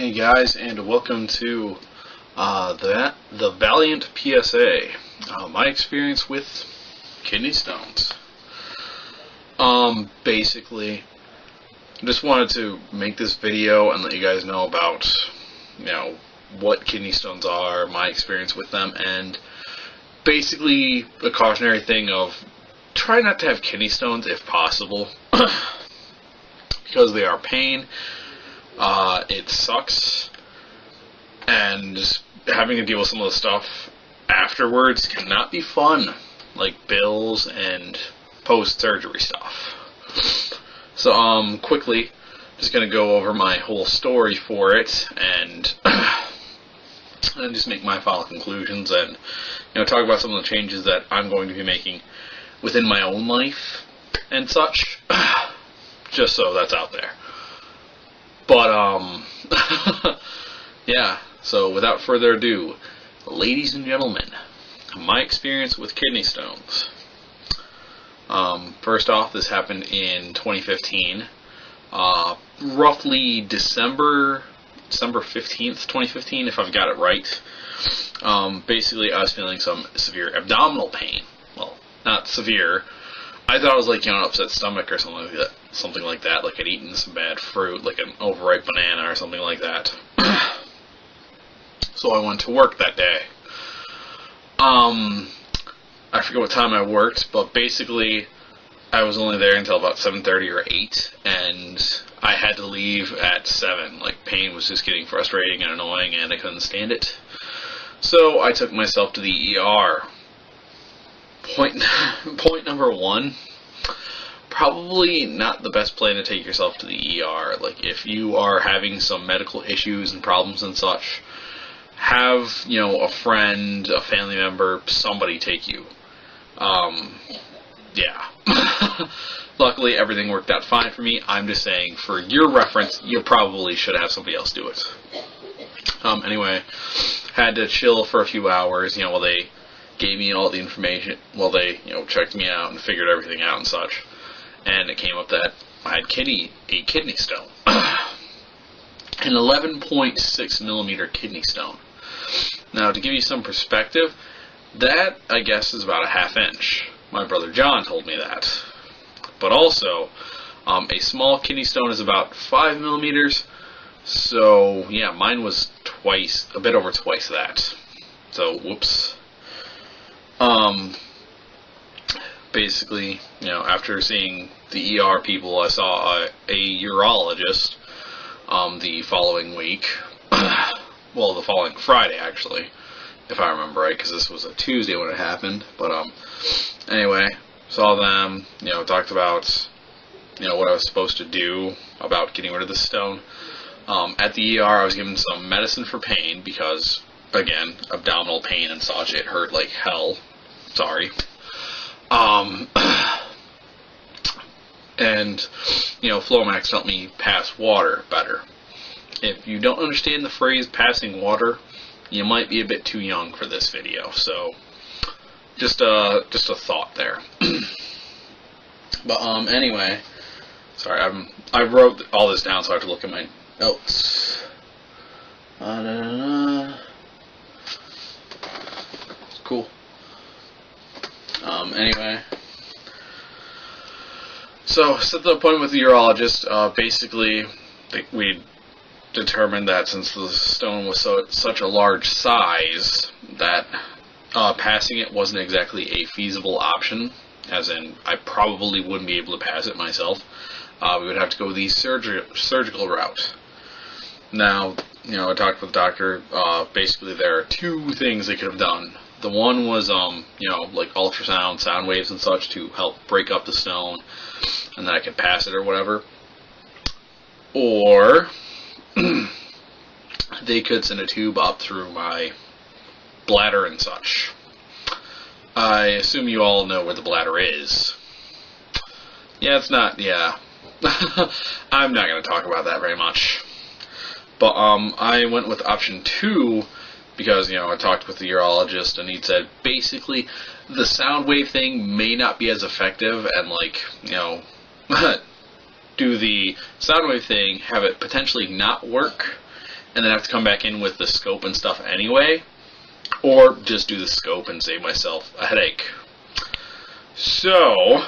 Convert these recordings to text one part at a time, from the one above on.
Hey guys, and welcome to the Valiant PSA. My experience with kidney stones. Basically, just wanted to make this video and let you guys know about, what kidney stones are, my experience with them, and basically the cautionary thing of try not to have kidney stones if possible, because they are pain. It sucks, and having to deal with some of the stuff afterwards cannot be fun, like bills and post-surgery stuff. So, quickly, just gonna go over my whole story for it, and just make my final conclusions, and, talk about some of the changes that I'm going to be making within my own life, and such, just so that's out there. But, yeah, so without further ado, ladies and gentlemen, my experience with kidney stones. First off, this happened in 2015, roughly December 15th, 2015, if I've got it right. Basically, I was feeling some severe abdominal pain. Well, not severe. I thought it was like, an upset stomach or something like that, like I'd eaten some bad fruit, like an overripe banana or something like that. So I went to work that day. I forget what time I worked, but basically I was only there until about 7:30 or 8, and I had to leave at 7. Like, pain was just getting frustrating and annoying, and I couldn't stand it. So I took myself to the ER. Point number one, probably not the best plan to take yourself to the ER. Like, if you are having some medical issues and problems and such, have, a friend, a family member, somebody take you. Yeah. Luckily, everything worked out fine for me. I'm just saying, for your reference, you probably should have somebody else do it. Anyway, had to chill for a few hours, while they gave me all the information, while they, checked me out and figured everything out and such. And it came up that I had a kidney stone. An 11.6 millimeter kidney stone. Now, to give you some perspective, that, I guess, is about a ½ inch. My brother John told me that. But also, a small kidney stone is about 5 millimeters. So, yeah, mine was a bit over twice that. So, whoops. Basically, after seeing the ER people, I saw a urologist, the following week. Well, the following Friday, actually, if I remember right, because this was a Tuesday when it happened. But, anyway, saw them, talked about, what I was supposed to do about getting rid of the stone. At the ER, I was given some medicine for pain, because, again, abdominal pain and such, it hurt like hell. Sorry. And, Flomax helped me pass water better. If you don't understand the phrase passing water, you might be a bit too young for this video, so just a thought there. But, anyway, sorry, I wrote all this down, so I have to look at my notes. Cool. Anyway, so set the appointment with the urologist. Basically, we determined that since the stone was such a large size, that passing it wasn't exactly a feasible option, as in, I probably wouldn't be able to pass it myself. We would have to go the surgical route. Now, I talked with the doctor. Basically, there are two things they could have done. The one was, like ultrasound, sound waves and such to help break up the stone, and then I could pass it or whatever. Or they could send a tube up through my bladder and such. I assume you all know where the bladder is. Yeah, it's not, yeah. I'm not going to talk about that very much. But, I went with option 2, because, I talked with the urologist, and he said, basically, the sound wave thing may not be as effective, and, like, do the sound wave thing, have it potentially not work, and then have to come back in with the scope and stuff anyway, or just do the scope and save myself a headache. So,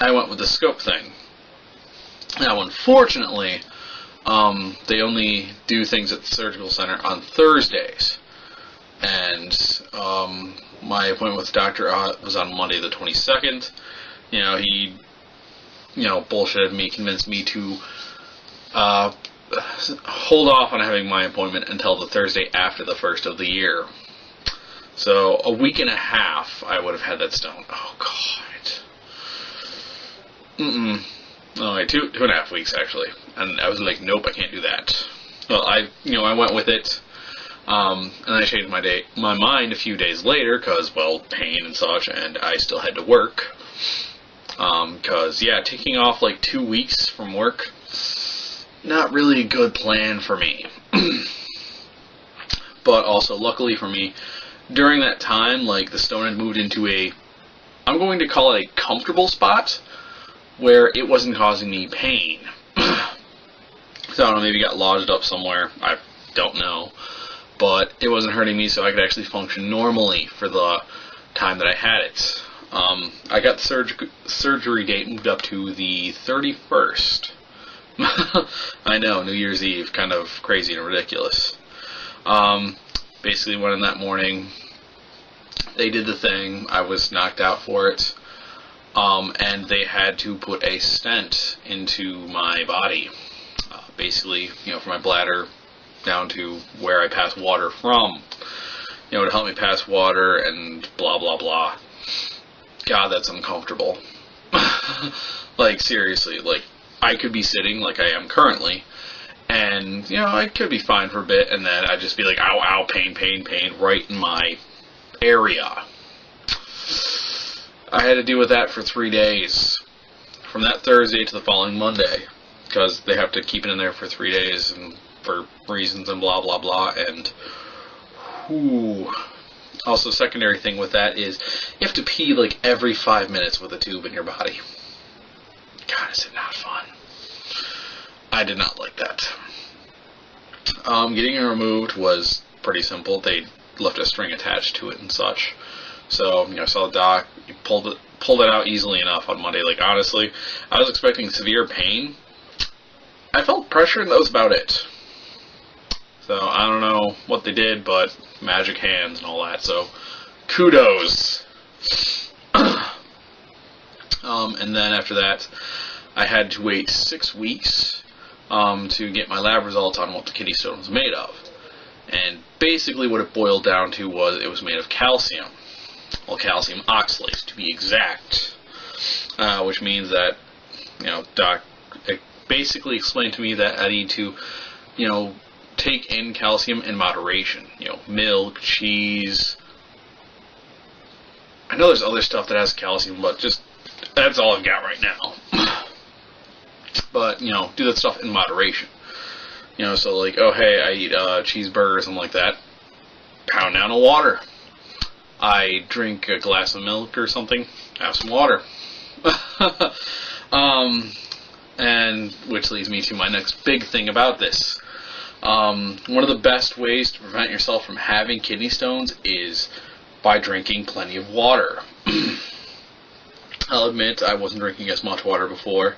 I went with the scope thing. Now, unfortunately, they only do things at the surgical center on Thursdays, and my appointment with the doctor was on Monday the 22nd. He, bullshitted me, convinced me to hold off on having my appointment until the Thursday after the 1st of the year. So, a week and a half, I would have had that stone. Oh, God. Oh, wait, 2.5 weeks, actually. And I was like, nope, I can't do that. Well, I went with it, and I changed my mind a few days later, because, well, pain and such, and I still had to work. Because, yeah, taking off, like, 2 weeks from work, not really a good plan for me. But also, luckily for me, during that time, like, the stone had moved into I'm going to call it a comfortable spot, where it wasn't causing me pain. So I don't know, maybe it got lodged up somewhere, I don't know. But it wasn't hurting me, so I could actually function normally for the time that I had it. I got the surgery date moved up to the 31st. I know, New Year's Eve, kind of crazy and ridiculous. Basically went in that morning, they did the thing, I was knocked out for it. And they had to put a stent into my body, basically, from my bladder down to where I pass water from, to help me pass water and blah, blah, blah. God, that's uncomfortable. Like, seriously, like, I could be sitting like I am currently, and, I could be fine for a bit, and then I'd just be like, ow, ow, pain, pain, pain, right in my area. I had to deal with that for 3 days, from that Thursday to the following Monday, because they have to keep it in there for 3 days, and for reasons and blah, blah, blah, and, whew. Also, secondary thing with that is, you have to pee, like, every 5 minutes with a tube in your body. God, is it not fun? I did not like that. Getting it removed was pretty simple. They left a string attached to it and such. So, I saw the doc, he pulled it out easily enough on Monday. Like, honestly, I was expecting severe pain. I felt pressure, and that was about it. So, I don't know what they did, but magic hands and all that, so kudos. And then after that, I had to wait 6 weeks to get my lab results on what the kidney stone was made of. And basically what it boiled down to was it was made of calcium. Well, calcium oxalate, to be exact. Which means that, Doc basically explained to me that I need to, take in calcium in moderation. Milk, cheese. I know there's other stuff that has calcium, but just, that's all I've got right now. But, do that stuff in moderation. So like, oh hey, I eat a cheeseburger or something like that. Pound down of water. I drink a glass of milk or something, have some water. And which leads me to my next big thing about this. One of the best ways to prevent yourself from having kidney stones is by drinking plenty of water. I'll admit I wasn't drinking as much water before.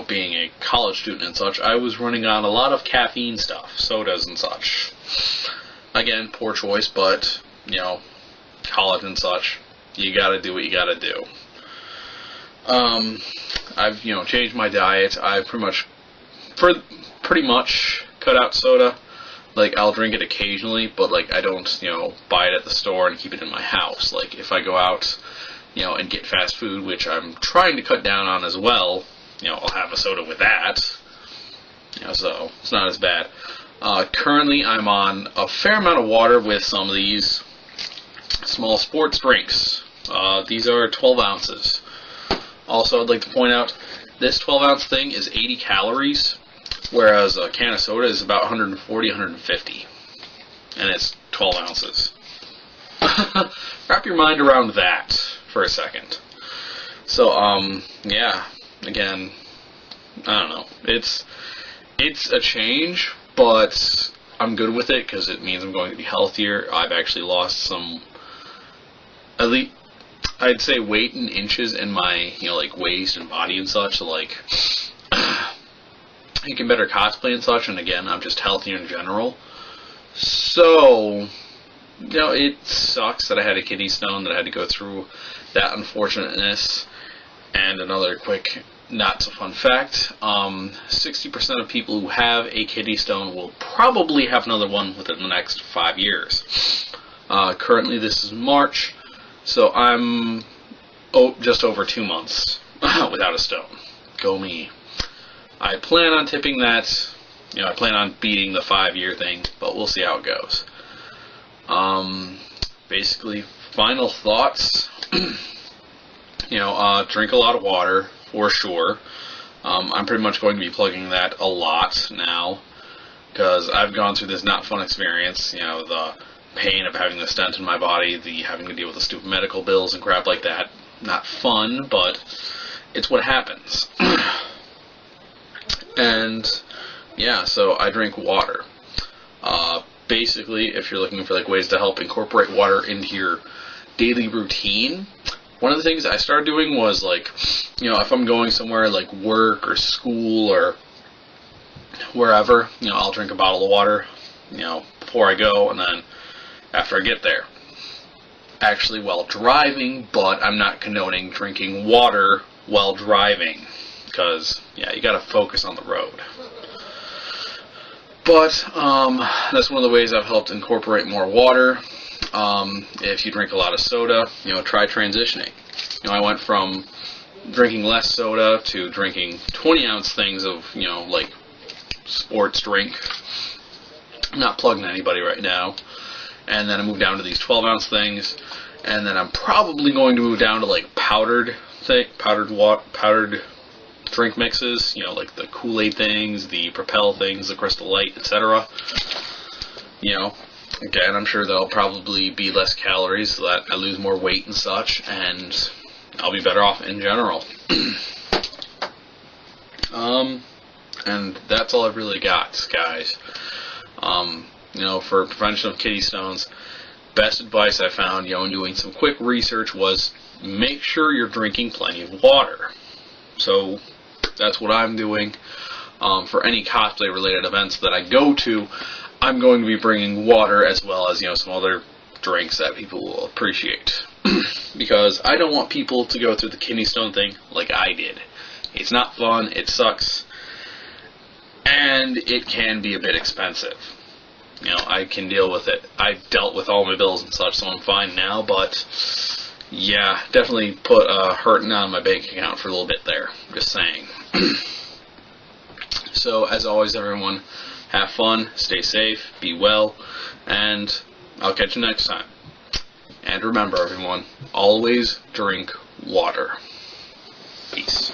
Being a college student and such, I was running on a lot of caffeine stuff, sodas and such. Again, poor choice, but, college and such, you gotta do what you gotta do. I've, changed my diet. I've pretty much cut out soda. Like, I'll drink it occasionally, but, like, I don't, buy it at the store and keep it in my house. Like, if I go out, and get fast food, which I'm trying to cut down on as well, I'll have a soda with that. So it's not as bad. Currently, I'm on a fair amount of water with some of these small sports drinks. These are 12 ounces. Also, I'd like to point out, this 12-ounce thing is 80 calories, whereas a can of soda is about 140, 150. And it's 12 ounces. Wrap your mind around that for a second. So, yeah, again, I don't know. It's it's a change, but I'm good with it because it means I'm going to be healthier. I've actually lost some, at least I'd say, weight in inches in my, like waist and body and such. So like, I can better cosplay and such. And again, I'm just healthier in general. So, it sucks that I had a kidney stone, that I had to go through that unfortunateness. And another quick, not so fun fact, 60% of people who have a kidney stone will probably have another one within the next 5 years. Currently this is March, so I'm just over 2 months without a stone. Go me. I plan on tipping that, I plan on beating the 5-year thing, but we'll see how it goes. Basically, final thoughts. Drink a lot of water, for sure. I'm pretty much going to be plugging that a lot now, because I've gone through this not fun experience, the pain of having the stent in my body, the having to deal with the stupid medical bills and crap like that. Not fun, but it's what happens. And, yeah, so I drink water. Basically, if you're looking for ways to help incorporate water into your daily routine, one of the things I started doing was, if I'm going somewhere like work or school or wherever, I'll drink a bottle of water, before I go, and then after I get there. Actually, while driving, but I'm not condoning drinking water while driving, because, you gotta focus on the road. But, that's one of the ways I've helped incorporate more water. If you drink a lot of soda, try transitioning. I went from drinking less soda to drinking 20-ounce things of, sports drink. I'm not plugging anybody right now. And then I moved down to these 12-ounce things. And then I'm probably going to move down to, powdered drink mixes, like the Kool-Aid things, the Propel things, the Crystal Light, etc. Again, I'm sure there'll probably be less calories so that I lose more weight and such, and I'll be better off in general. And that's all I've really got, guys. For prevention of kidney stones, best advice I found, in doing some quick research was make sure you're drinking plenty of water. So that's what I'm doing. For any cosplay related events that I go to, I'm going to be bringing water as well as, some other drinks that people will appreciate. Because I don't want people to go through the kidney stone thing like I did. It's not fun, it sucks, and it can be a bit expensive. I can deal with it. I've dealt with all my bills and such, so I'm fine now, but yeah, definitely put a hurting on my bank account for a little bit there. Just saying. So, as always, everyone, have fun, stay safe, be well, and I'll catch you next time. And remember, everyone, always drink water. Peace.